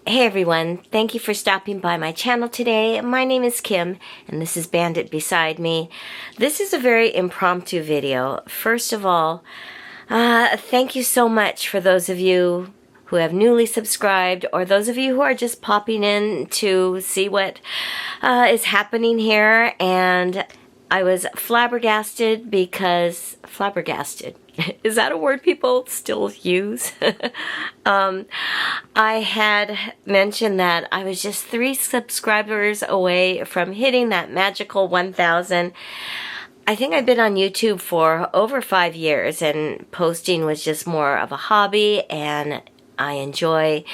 Hey everyone, thank you for stopping by my channel today. My name is Kim and this is Bandit beside me. This is a very impromptu video. First of all, thank you so much for those of you who have newly subscribed or those of you who are just popping in to see what is happening here. And I was flabbergasted because, flabbergasted, is that a word people still use? I had mentioned that I was just 3 subscribers away from hitting that magical 1,000. I think I've been on YouTube for over 5 years and posting was just more of a hobby, and I enjoy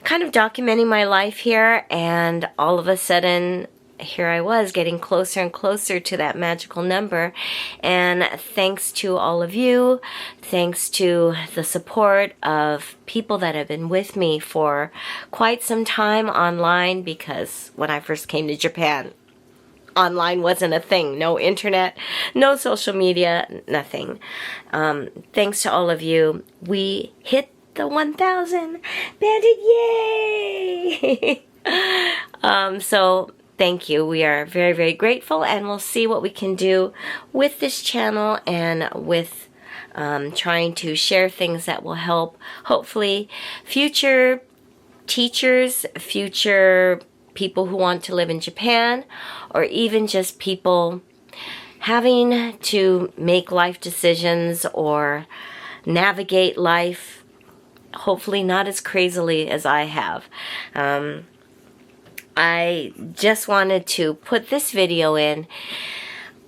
kind of documenting my life here, and all of a sudden here I was getting closer and closer to that magical number. And thanks to all of you, thanks to the support of people that have been with me for quite some time online, because when I first came to Japan, online wasn't a thing. No internet, no social media, nothing. Thanks to all of you, we hit the 1,000. Bandit, yay! So thank you. We are very, very grateful, and we'll see what we can do with this channel and with trying to share things that will help, hopefully, future teachers, future people who want to live in Japan, or even just people having to make life decisions or navigate life, hopefully not as crazily as I have. I just wanted to put this video in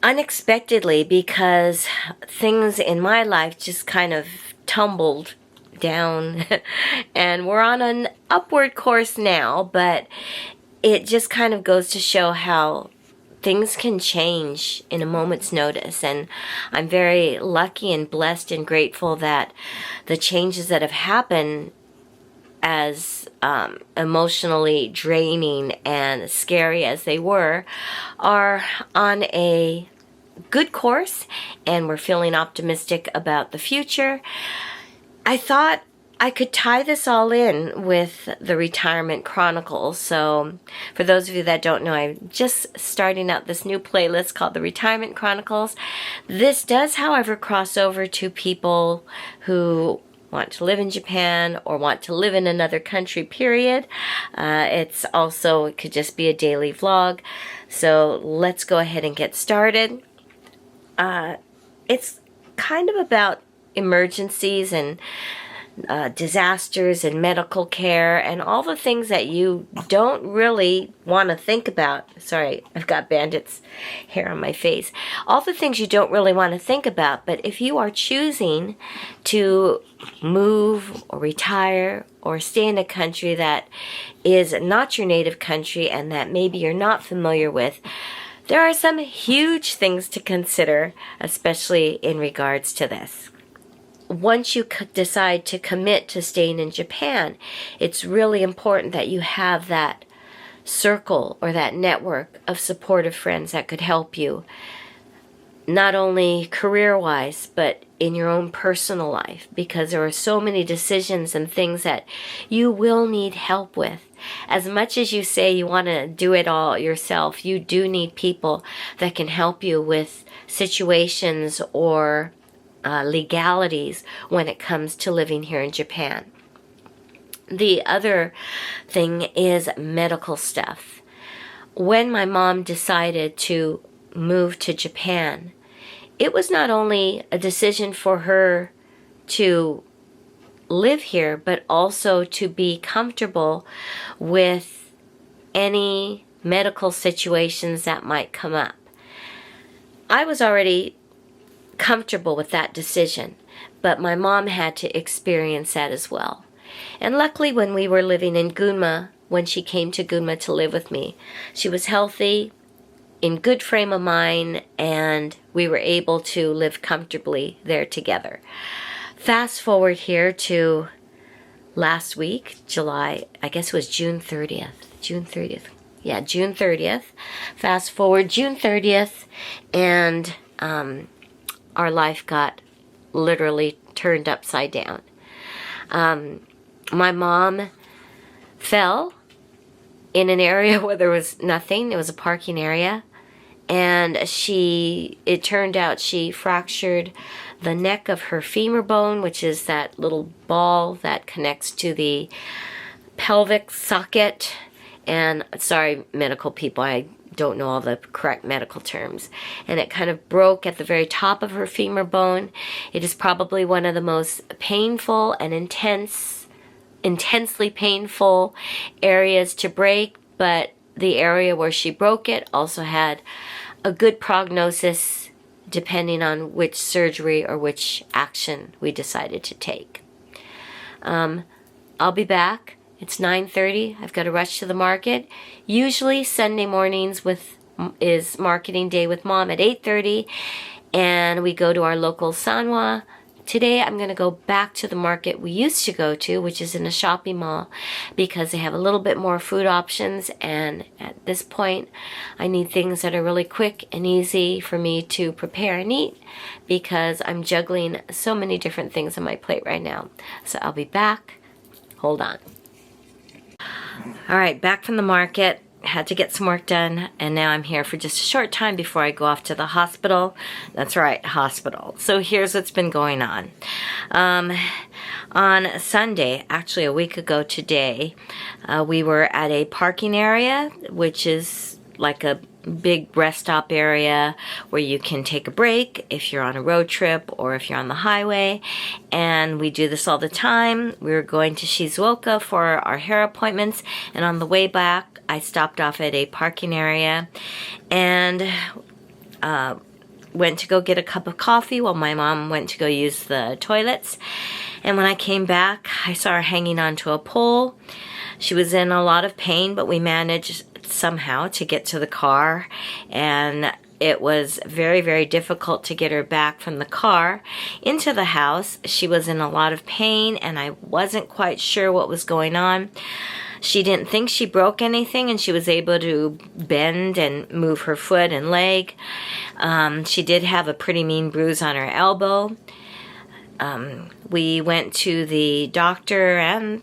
unexpectedly because things in my life just kind of tumbled down and we're on an upward course now, but it just kind of goes to show how things can change in a moment's notice. And I'm very lucky and blessed and grateful that the changes that have happened, as emotionally draining and scary as they were, are on a good course, and we're feeling optimistic about the future. I thought I could tie this all in with the Retirement Chronicles. So for those of you that don't know, I'm just starting out this new playlist called the Retirement Chronicles. This does, however, cross over to people who want to live in Japan or want to live in another country, period. It could just be a daily vlog. So let's go ahead and get started. It's kind of about emergencies and disasters and medical care and all the things that you don't really want to think about. Sorry, I've got Bandit's hair on my face. All the things you don't really want to think about, but if you are choosing to move or retire or stay in a country that is not your native country and that maybe you're not familiar with, there are some huge things to consider, especially in regards to this. Once you decide to commit to staying in Japan, it's really important that you have that circle or that network of supportive friends that could help you, not only career-wise, but in your own personal life, because there are so many decisions and things that you will need help with. As much as you say you want to do it all yourself, you do need people that can help you with situations or legalities when it comes to living here in Japan. The other thing is medical stuff. When my mom decided to move to Japan, it was not only a decision for her to live here, but also to be comfortable with any medical situations that might come up. I was already comfortable with that decision, but my mom had to experience that as well. And luckily, when we were living in Gunma, when she came to Gunma to live with me, she was healthy, in good frame of mind, and we were able to live comfortably there together. Fast forward here to last week, July, I guess it was June 30th. Yeah, June 30th. Fast forward June 30th, and our life got literally turned upside down. My mom fell in an area where there was nothing. It was a parking area. And it turned out she fractured the neck of her femur bone, which is that little ball that connects to the pelvic socket. And sorry, medical people, I don't know all the correct medical terms. And it kind of broke at the very top of her femur bone. It is probably one of the most painful and intensely painful areas to break, but the area where she broke it also had a good prognosis depending on which surgery or which action we decided to take. I'll be back. It's 9:30. I've got to rush to the market. Usually Sunday mornings is marketing day with Mom at 8:30, and we go to our local Sanwa. Today I'm going to go back to the market we used to go to, which is in a shopping mall, because they have a little bit more food options, and at this point I need things that are really quick and easy for me to prepare and eat, because I'm juggling so many different things on my plate right now. So I'll be back. Hold on. Alright, back from the market. Had to get some work done, and now I'm here for just a short time before I go off to the hospital. That's right, hospital. So here's what's been going on. On Sunday, actually a week ago today, we were at a parking area, which is like a big rest stop area where you can take a break if you're on a road trip or if you're on the highway, and we do this all the time. We were going to Shizuoka for our hair appointments, and on the way back I stopped off at a parking area and went to go get a cup of coffee while my mom went to go use the toilets. And when I came back, I saw her hanging onto a pole. She was in a lot of pain, but we managed somehow to get to the car, and it was very, very difficult to get her back from the car into the house. She was in a lot of pain, and I wasn't quite sure what was going on. She didn't think she broke anything, and she was able to bend and move her foot and leg. She did have a pretty mean bruise on her elbow. We went to the doctor and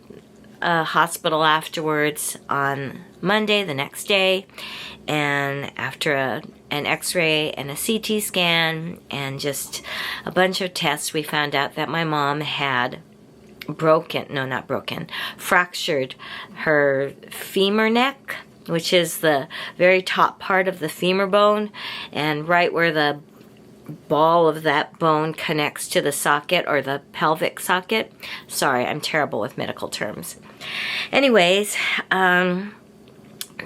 hospital afterwards on Monday, the next day, and after an x-ray and a CT scan and just a bunch of tests, we found out that my mom had fractured her femur neck, which is the very top part of the femur bone, and right where the ball of that bone connects to the socket, or the pelvic socket. Sorry, I'm terrible with medical terms. Anyways,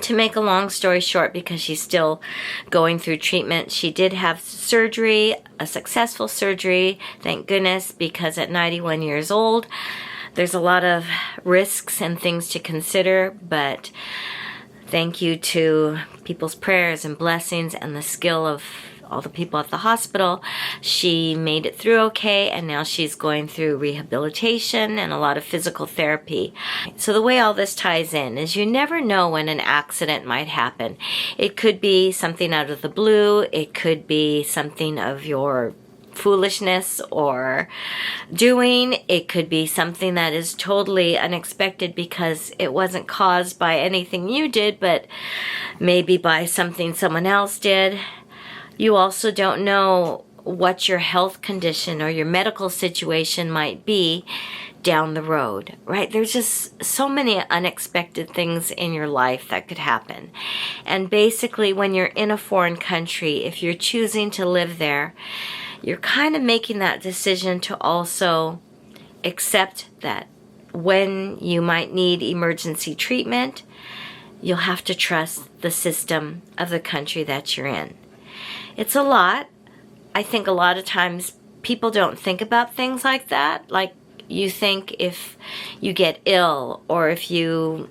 to make a long story short, because she's still going through treatment, she did have surgery, a successful surgery, thank goodness, because at 91 years old, there's a lot of risks and things to consider, but thank you to people's prayers and blessings and the skill of all the people at the hospital, she made it through okay, and now she's going through rehabilitation and a lot of physical therapy. So the way all this ties in is you never know when an accident might happen. It could be something out of the blue, it could be something of your foolishness or doing, it could be something that is totally unexpected because it wasn't caused by anything you did, but maybe by something someone else did. You also don't know what your health condition or your medical situation might be down the road, right? There's just so many unexpected things in your life that could happen. And basically, when you're in a foreign country, if you're choosing to live there, you're kind of making that decision to also accept that when you might need emergency treatment, you'll have to trust the system of the country that you're in. It's a lot. I think a lot of times people don't think about things like that. Like, you think if you get ill or if you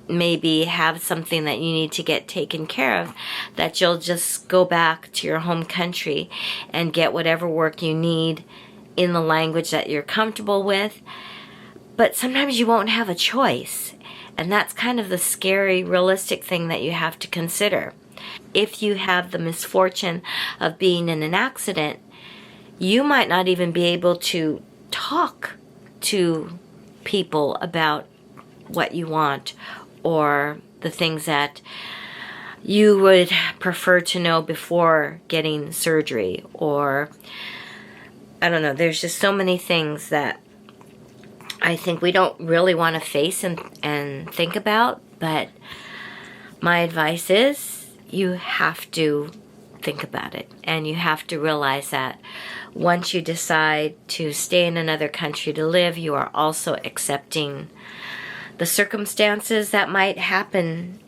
maybe have something that you need to get taken care of, that you'll just go back to your home country and get whatever work you need in the language that you're comfortable with. But sometimes you won't have a choice. And that's kind of the scary, realistic thing that you have to consider. If you have the misfortune of being in an accident, you might not even be able to talk to people about what you want, or the things that you would prefer to know before getting surgery, or I don't know, there's just so many things that I think we don't really want to face and think about, but my advice is you have to think about it, and you have to realize that once you decide to stay in another country to live, you are also accepting the circumstances that might happen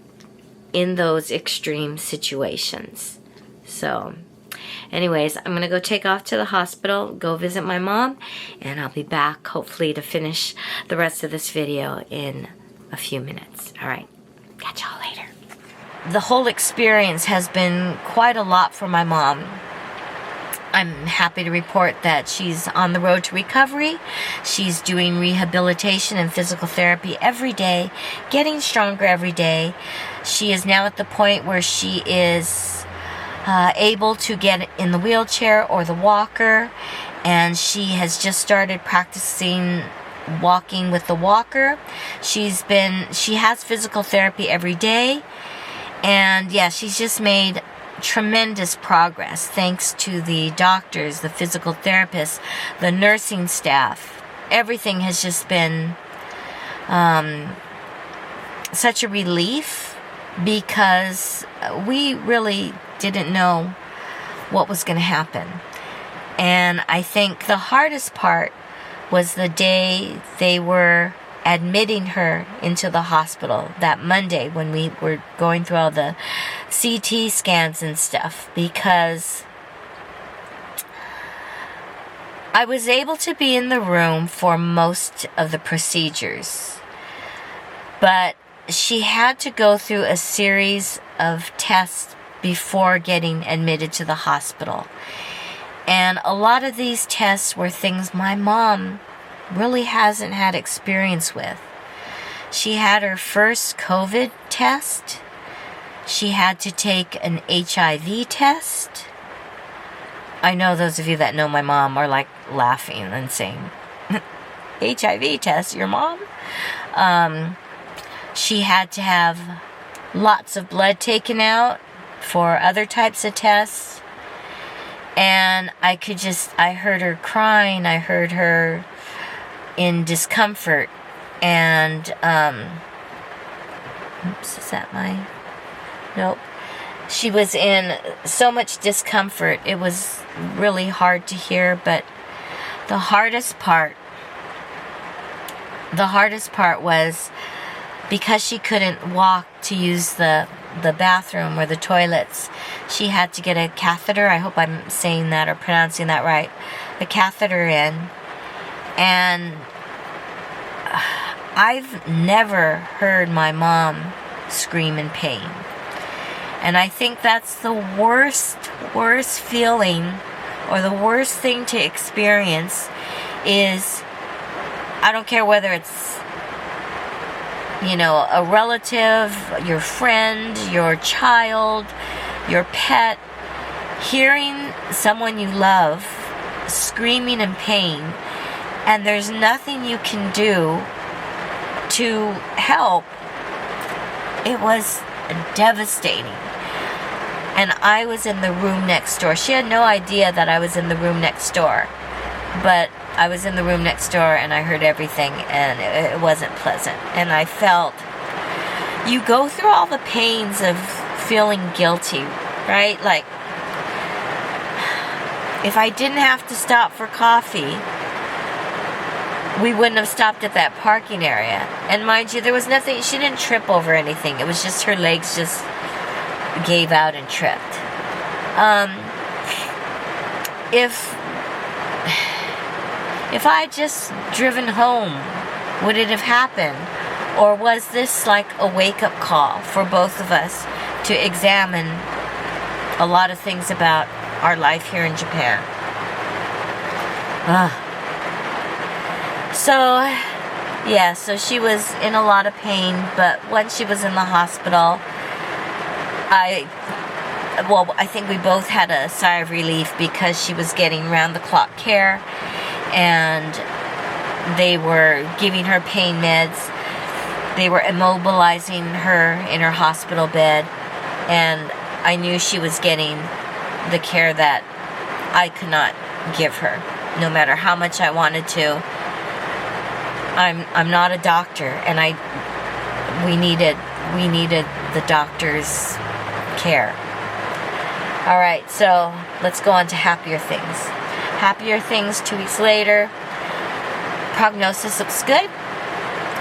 in those extreme situations. So anyways, I'm going to go take off to the hospital, go visit my mom, and I'll be back hopefully to finish the rest of this video in a few minutes. All right, catch y'all later. The whole experience has been quite a lot for my mom. I'm happy to report that she's on the road to recovery. She's doing rehabilitation and physical therapy every day, getting stronger every day. She is now at the point where she is able to get in the wheelchair or the walker, and she has just started practicing walking with the walker. She has physical therapy every day, and yeah, she's just made tremendous progress thanks to the doctors, the physical therapists, the nursing staff. Everything has just been such a relief, because we really didn't know what was going to happen. And I think the hardest part was the day they were admitting her into the hospital, that Monday when we were going through all the CT scans and stuff, because I was able to be in the room for most of the procedures, but she had to go through a series of tests before getting admitted to the hospital. And a lot of these tests were things my mom really hasn't had experience with. She had her first COVID test. She had to take an HIV test. I know those of you that know my mom are like laughing and saying, HIV test, your mom? She had to have lots of blood taken out for other types of tests. And I heard her crying. I heard her in discomfort. And, oops, is that my... Nope. She was in so much discomfort. It was really hard to hear, but the hardest part was because she couldn't walk to use the bathroom or the toilets, she had to get a catheter. I hope I'm saying that or pronouncing that right. A catheter in. And I've never heard my mom scream in pain. And I think that's the worst feeling, or the worst thing to experience is, I don't care whether it's, a relative, your friend, your child, your pet, hearing someone you love screaming in pain, and there's nothing you can do to help. It was devastating. And I was in the room next door. She had no idea that I was in the room next door. But I was in the room next door and I heard everything, and it wasn't pleasant. And I felt, you go through all the pains of feeling guilty, right? Like, if I didn't have to stop for coffee, we wouldn't have stopped at that parking area. And mind you, there was nothing, she didn't trip over anything. It was just her legs just gave out and tripped. If I had just driven home, would it have happened? Or was this like a wake-up call for both of us to examine a lot of things about our life here in Japan? So she was in a lot of pain, but once she was in the hospital, I think we both had a sigh of relief, because she was getting round-the-clock care, and they were giving her pain meds. they were immobilizing her in her hospital bed, and I knew she was getting the care that I could not give her, no matter how much I wanted to. I'm not a doctor, and we needed the doctor's care. All right, so let's go on to happier things. Happier things, 2 weeks later. Prognosis looks good.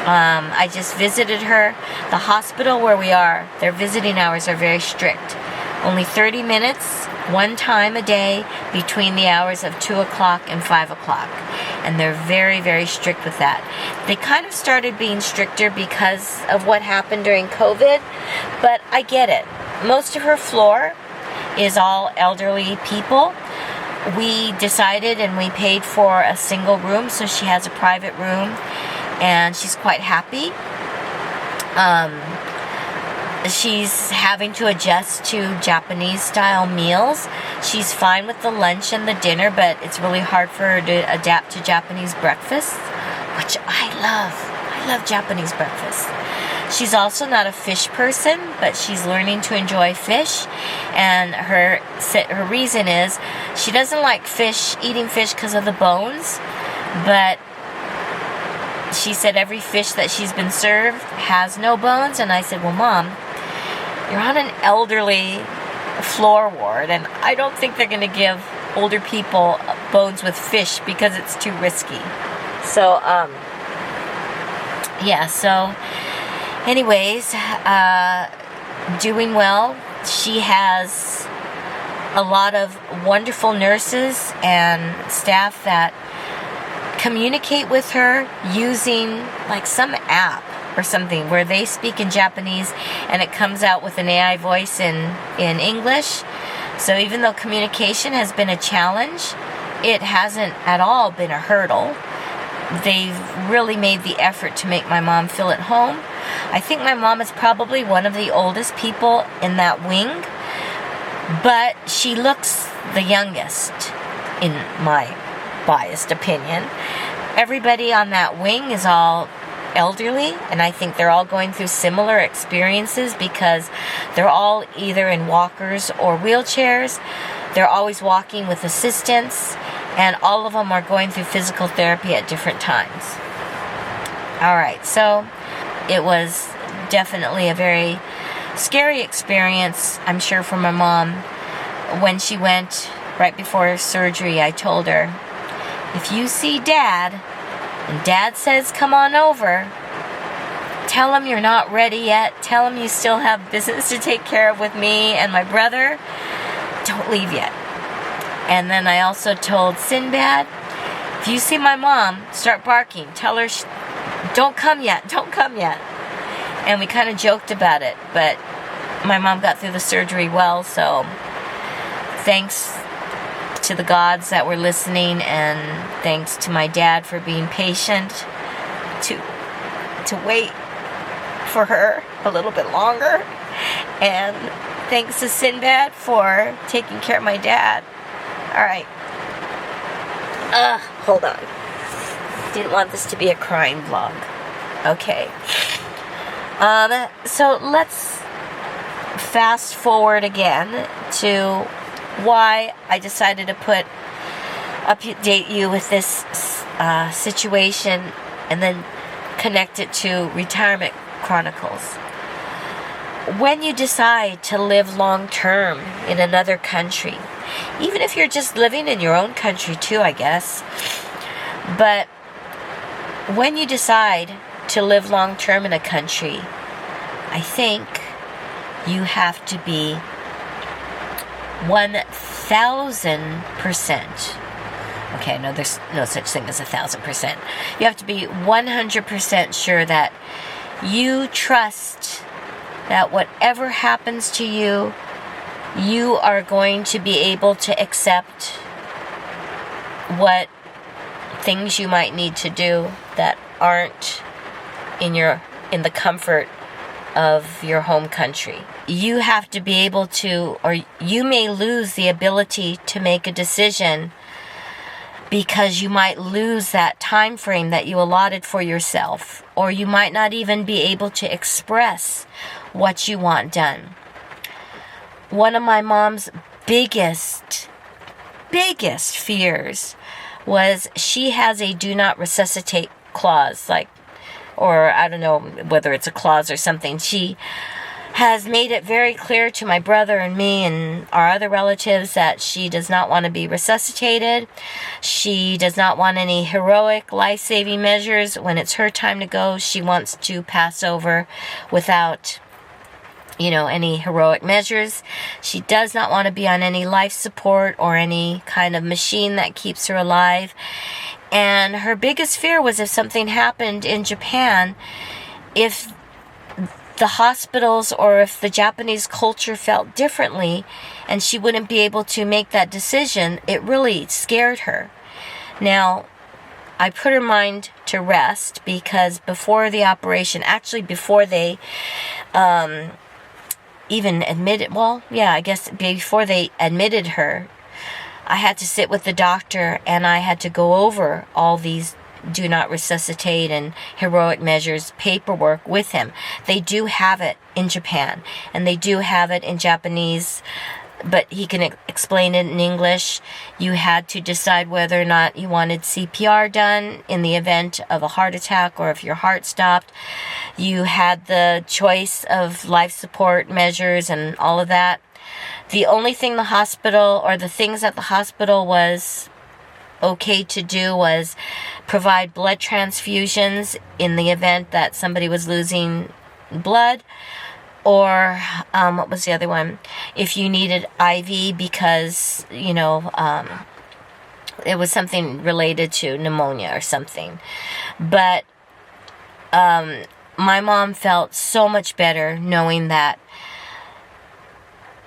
I just visited her. The hospital where we are, their visiting hours are very strict. Only 30 minutes, one time a day, between the hours of 2 o'clock and 5 o'clock. And they're very, very strict with that. They kind of started being stricter because of what happened during COVID, but I get it. Most of her floor is all elderly people. We decided and we paid for a single room, so she has a private room, and she's quite happy. She's having to adjust to Japanese-style meals. She's fine with the lunch and the dinner, but it's really hard for her to adapt to Japanese breakfast, which I love. I love Japanese breakfast. She's also not a fish person, but she's learning to enjoy fish, and her reason is she doesn't like eating fish because of the bones, but she said every fish that she's been served has no bones. And I said, well, Mom, you're on an elderly floor ward, and I don't think they're going to give older people bones with fish because it's too risky. So, anyways, doing well. She has a lot of wonderful nurses and staff that communicate with her using like some app or something where they speak in Japanese and it comes out with an AI voice in English. So even though communication has been a challenge, it hasn't at all been a hurdle. They've really made the effort to make my mom feel at home. I think my mom is probably one of the oldest people in that wing, but she looks the youngest, in my biased opinion. Everybody on that wing is all elderly, and I think they're all going through similar experiences because they're all either in walkers or wheelchairs. They're always walking with assistance, and all of them are going through physical therapy at different times. All right, so it was definitely a very scary experience, I'm sure, for my mom. When she went right before her surgery, I told her, if you see Dad, and Dad says come on over, tell him you're not ready yet. Tell him you still have business to take care of with me and my brother. Don't leave yet. And then I also told Sinbad, if you see my mom, start barking. Tell her, don't come yet, don't come yet. And we kind of joked about it, but my mom got through the surgery well, so thanks to the gods that were listening, and thanks to my dad for being patient to wait for her a little bit longer, and thanks to Sinbad for taking care of my dad. All right. Hold on. Didn't want this to be a crying vlog. Okay. So let's fast forward again to why I decided to update you with this situation and then connect it to Retirement Chronicles. When you decide to live long term in another country, even if you're just living in your own country too, I guess, but when you decide to live long term in a country, I think you have to be 1,000%. Okay, no, there's no such thing as 1,000%. You have to be 100% sure that you trust that whatever happens to you, you are going to be able to accept what things you might need to do that aren't in the comfort of your home country. You have to be able to, or you may lose the ability to make a decision because you might lose that time frame that you allotted for yourself, or you might not even be able to express what you want done. One of my mom's biggest fears was she has a do not resuscitate clause, or I don't know whether it's a clause or something. She has made it very clear to my brother and me and our other relatives that she does not want to be resuscitated. She does not want any heroic life-saving measures. When it's her time to go, she wants to pass over without, any heroic measures. She does not want to be on any life support or any kind of machine that keeps her alive. And her biggest fear was if something happened in Japan, if the hospitals or if the Japanese culture felt differently and she wouldn't be able to make that decision, it really scared her. Now, I put her mind to rest because before the operation, actually before they even admitted, before they admitted her, I had to sit with the doctor and I had to go over all these do not resuscitate and heroic measures paperwork with him. They do have it in Japan and they do have it in Japanese, but he can explain it in English. You had to decide whether or not you wanted CPR done in the event of a heart attack or if your heart stopped. You had the choice of life support measures and all of that. The only thing the hospital, or the things that the hospital was okay to do, was provide blood transfusions in the event that somebody was losing blood, or what was the other one? If you needed IV because, it was something related to pneumonia or something. But my mom felt so much better knowing that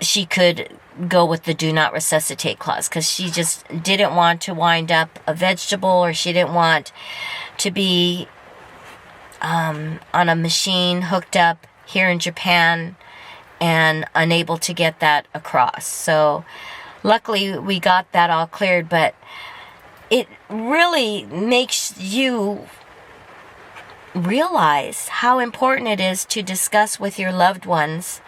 she could go with the do not resuscitate clause, because she just didn't want to wind up a vegetable, or she didn't want to be on a machine hooked up here in Japan and unable to get that across. So luckily we got that all cleared, but it really makes you realize how important it is to discuss with your loved ones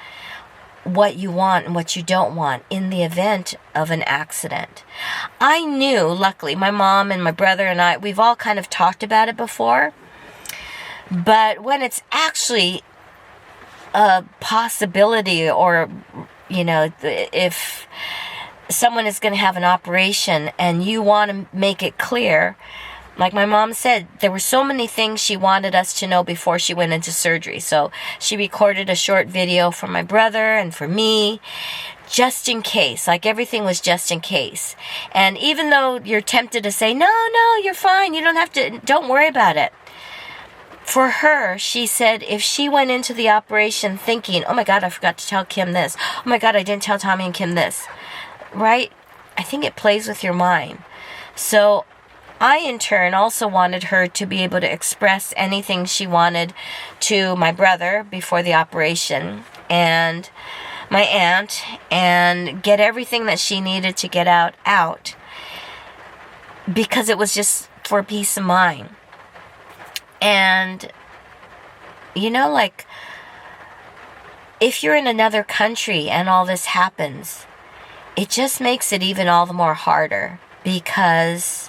what you want and what you don't want in the event of an accident. I knew, luckily, my mom and my brother and I, we've all kind of talked about it before, but when it's actually a possibility, or, if someone is going to have an operation and you want to make it clear, like my mom said, there were so many things she wanted us to know before she went into surgery. So she recorded a short video for my brother and for me, just in case. Like everything was just in case. And even though you're tempted to say, no, you're fine, you don't worry about it. For her, she said if she went into the operation thinking, oh my God, I forgot to tell Kim this. Oh my God, I didn't tell Tommy and Kim this. Right? I think it plays with your mind. So I, in turn, also wanted her to be able to express anything she wanted to my brother before the operation and my aunt, and get everything that she needed to get out, because it was just for peace of mind. And, if you're in another country and all this happens, it just makes it even all the more harder, because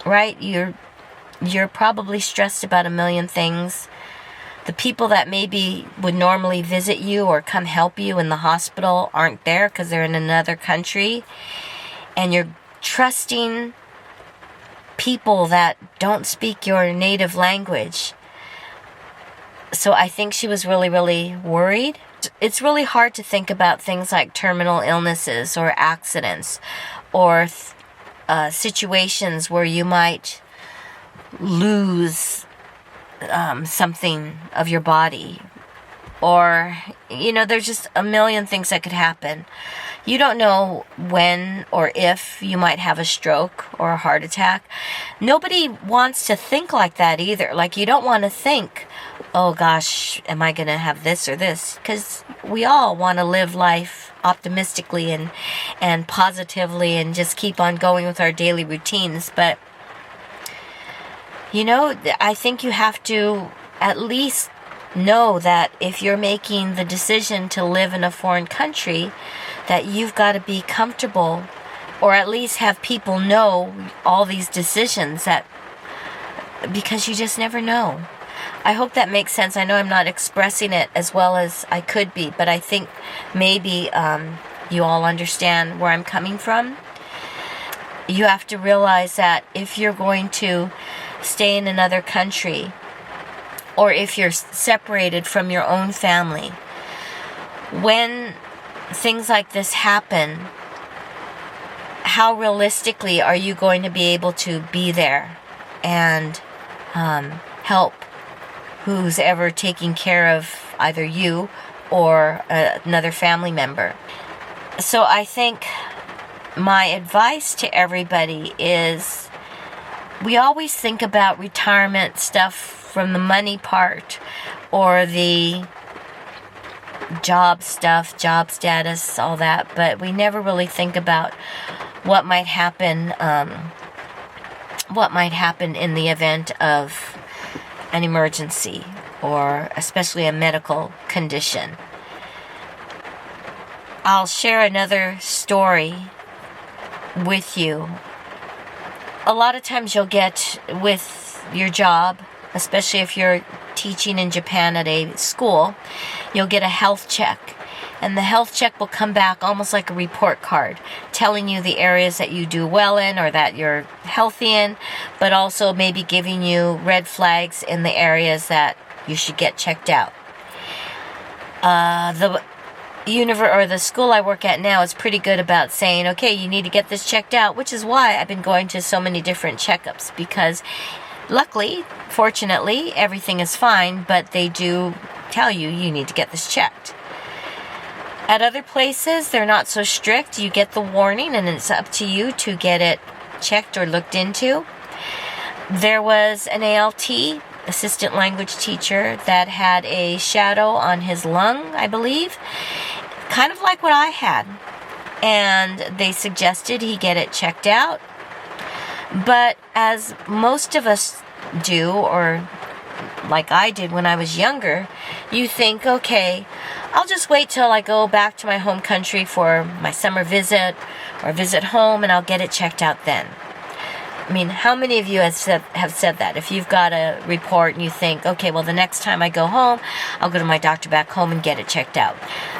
right? You're probably stressed about a million things. The people that maybe would normally visit you or come help you in the hospital aren't there because they're in another country. And you're trusting people that don't speak your native language. So I think she was really, really worried. It's really hard to think about things like terminal illnesses or accidents or situations where you might lose something of your body, or there's just a million things that could happen. You don't know when or if you might have a stroke or a heart attack. Nobody wants to think like that either. Like, you don't want to think, oh gosh, am I going to have this or this? Because we all want to live life optimistically and positively and just keep on going with our daily routines. But, I think you have to at least know that if you're making the decision to live in a foreign country, that you've got to be comfortable, or at least have people know all these decisions, because you just never know. I hope that makes sense. I know I'm not expressing it as well as I could be, but I think maybe you all understand where I'm coming from. You have to realize that if you're going to stay in another country, or if you're separated from your own family, when things like this happen, how realistically are you going to be able to be there and help who's ever taking care of either you or another family member? So I think my advice to everybody is, we always think about retirement stuff from the money part, or the job stuff, job status, all that, but we never really think about what might happen in the event of an emergency, or especially a medical condition. I'll share another story with you. A lot of times you'll get with your job, especially if you're teaching in Japan at a school, you'll get a health check. And the health check will come back almost like a report card, telling you the areas that you do well in or that you're healthy in, but also maybe giving you red flags in the areas that you should get checked out. The school I work at now is pretty good about saying, okay, you need to get this checked out, which is why I've been going to so many different checkups, because luckily, fortunately, everything is fine, but they do tell you need to get this checked. At other places, they're not so strict. You get the warning, and it's up to you to get it checked or looked into. There was an ALT, assistant language teacher, that had a shadow on his lung, I believe, kind of like what I had. And they suggested he get it checked out. But as most of us do, or like I did when I was younger, you think, okay, I'll just wait till I go back to my home country for my summer visit or visit home, and I'll get it checked out then. I mean, how many of you have said that? If you've got a report and you think, okay, well, the next time I go home, I'll go to my doctor back home and get it checked out.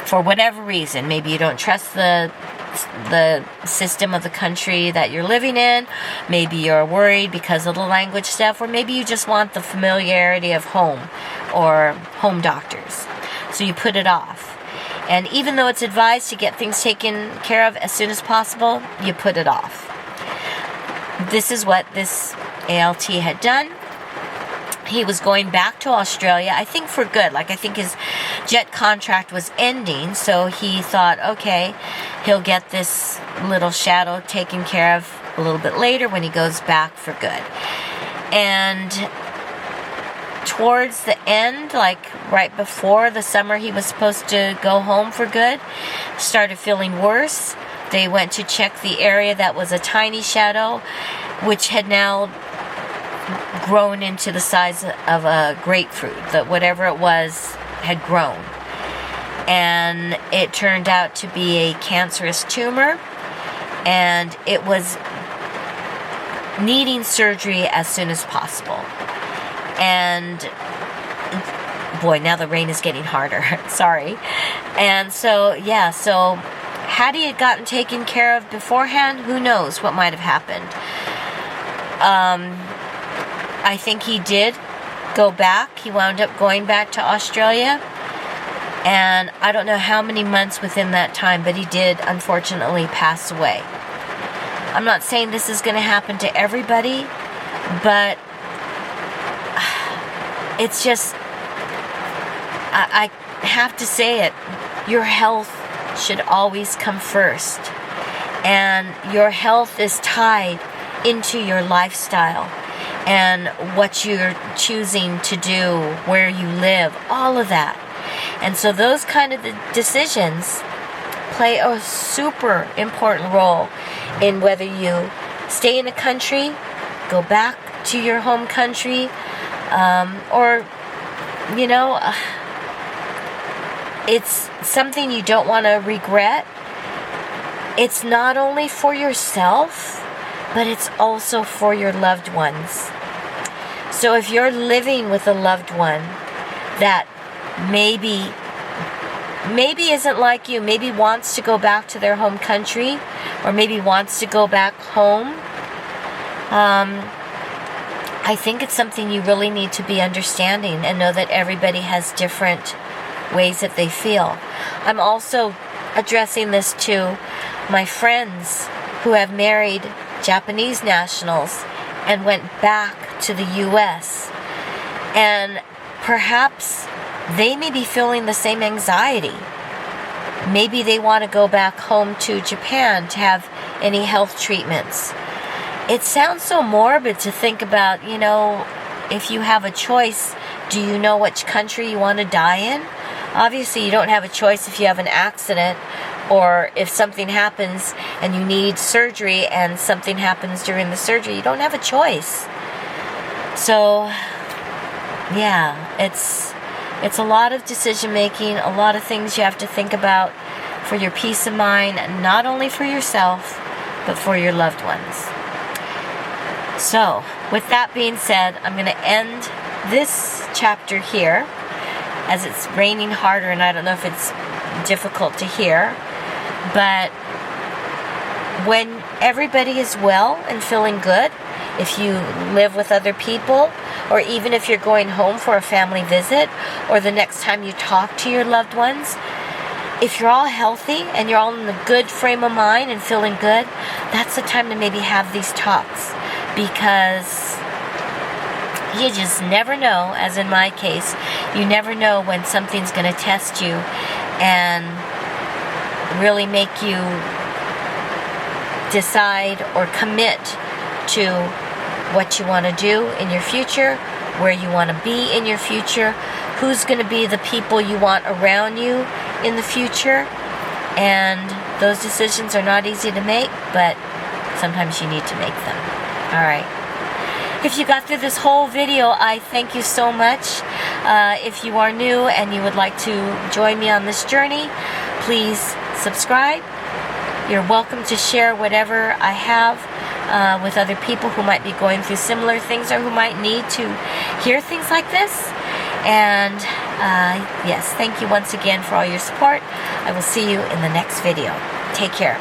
For whatever reason, maybe you don't trust the system of the country that you're living in, maybe you're worried because of the language stuff, or maybe you just want the familiarity of home or home doctors. So you put it off. And even though it's advised to get things taken care of as soon as possible, you put it off. This is what this ALT had done. He was going back to Australia, I think for good. I think his jet contract was ending, so he thought, okay, he'll get this little shadow taken care of a little bit later when he goes back for good. And towards the end, right before the summer he was supposed to go home for good, started feeling worse. They went to check the area that was a tiny shadow, which had now grown into the size of a grapefruit. That whatever it was had grown. And it turned out to be a cancerous tumor, and it was needing surgery as soon as possible. And boy, now the rain is getting harder. Sorry. And so had he gotten taken care of beforehand, who knows what might have happened. I think he did go back. He wound up going back to Australia. And I don't know how many months within that time, but he did unfortunately pass away. I'm not saying this is going to happen to everybody, but it's just, I have to say it, your health should always come first. And your health is tied into your lifestyle and what you're choosing to do, where you live, all of that. And so those kind of decisions play a super important role in whether you stay in a country, go back to your home country, or, you know, it's something you don't want to regret. It's not only for yourself, but it's also for your loved ones. So if you're living with a loved one that maybe isn't like you, maybe wants to go back to their home country, or maybe wants to go back home, I think it's something you really need to be understanding and know that everybody has different ways that they feel. I'm also addressing this to my friends who have married Japanese nationals and went back to the U.S. And perhaps they may be feeling the same anxiety. Maybe they want to go back home to Japan to have any health treatments. It sounds so morbid to think about, you know, if you have a choice, do you know which country you want to die in? Obviously, you don't have a choice if you have an accident, or if something happens and you need surgery and something happens during the surgery. You don't have a choice. So, yeah, it's a lot of decision making, a lot of things you have to think about for your peace of mind, not only for yourself, but for your loved ones. So, with that being said, I'm going to end this chapter here, as it's raining harder and I don't know if it's difficult to hear. But when everybody is well and feeling good, if you live with other people, or even if you're going home for a family visit, or the next time you talk to your loved ones, if you're all healthy and you're all in a good frame of mind and feeling good, that's the time to maybe have these talks. Because you just never know, as in my case, you never know when something's going to test you and really make you decide or commit to what you want to do in your future, where you want to be in your future, who's going to be the people you want around you in the future. And those decisions are not easy to make, but sometimes you need to make them. All right. If you got through this whole video, I thank you so much. If you are new and you would like to join me on this journey, please subscribe. You're welcome to share whatever I have with other people who might be going through similar things, or who might need to hear things like this. And yes, thank you once again for all your support. I will see you in the next video. Take care.